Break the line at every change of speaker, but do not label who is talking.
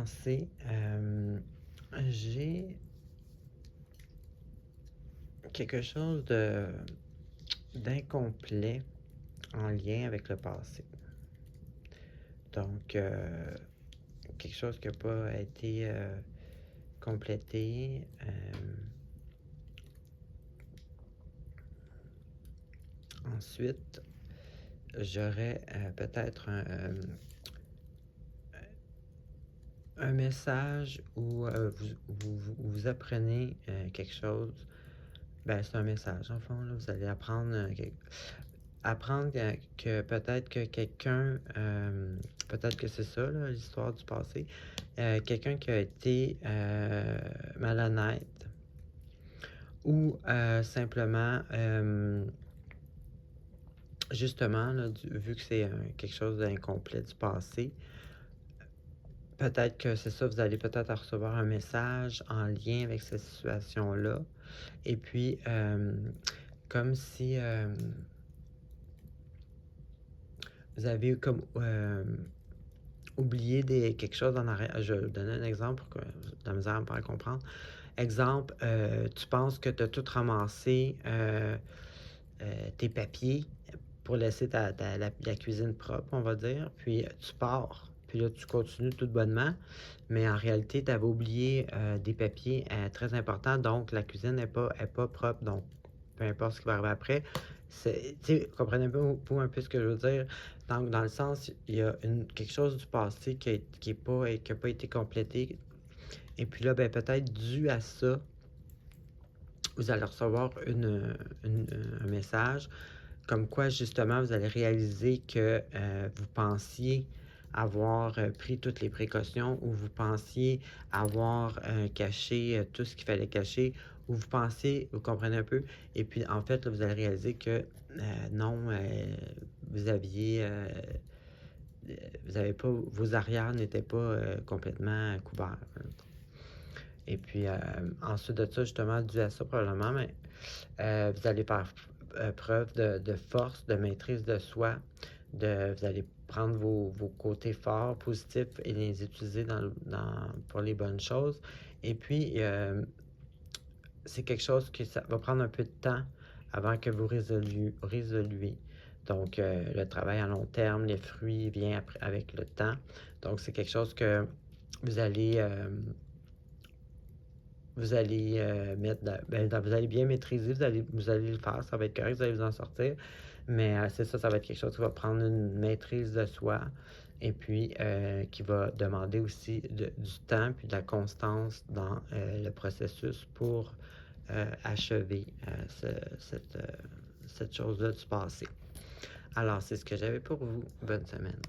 passé, j'ai quelque chose d'incomplet en lien avec le passé. Donc, quelque chose qui n'a pas été complété. Ensuite, j'aurais peut-être un message où vous apprenez quelque chose. Ben, c'est un message, en fond, là. Vous allez apprendre que peut-être que quelqu'un, peut-être que c'est ça, là, l'histoire du passé, quelqu'un qui a été malhonnête ou simplement, justement, là, vu que c'est quelque chose d'incomplet du passé, peut-être que c'est ça, vous allez peut-être recevoir un message en lien avec cette situation-là. Et puis, comme si vous avez comme oublié quelque chose en arrière. Je vais vous donner un exemple pour que vous ayez de la misère à me faire comprendre. Exemple, tu penses que tu as tout ramassé tes papiers pour laisser la cuisine propre, on va dire, puis tu pars. Puis là, tu continues tout bonnement, mais en réalité, tu avais oublié des papiers très importants, donc la cuisine n'est pas propre, donc peu importe ce qui va arriver après. Vous comprenez un peu ce que je veux dire? Donc, dans le sens, il y a quelque chose du passé qui n'a pas été complété. Et puis là, ben, peut-être dû à ça, vous allez recevoir un message comme quoi, justement, vous allez réaliser que vous pensiez avoir pris toutes les précautions ou vous pensiez avoir caché tout ce qu'il fallait cacher ou vous pensiez, vous comprenez un peu, et puis en fait, là, vous allez réaliser que non, vous aviez, vous avez pas, vos arrières n'étaient pas complètement couverts. Et puis ensuite de ça, justement, dû à ça probablement, mais vous allez faire preuve de force, de maîtrise de soi. Vous allez prendre vos côtés forts, positifs et les utiliser pour les bonnes choses. Et puis, c'est quelque chose que ça va prendre un peu de temps avant que vous résoluez. Donc, le travail à long terme, les fruits viennent avec le temps. Donc, c'est quelque chose que vous allez... vous allez vous allez bien maîtriser, vous allez le faire, ça va être correct, vous allez vous en sortir. Mais c'est ça, ça va être quelque chose qui va prendre une maîtrise de soi et puis qui va demander aussi du temps puis de la constance dans le processus pour achever cette chose-là du passé. Alors, c'est ce que j'avais pour vous. Bonne semaine.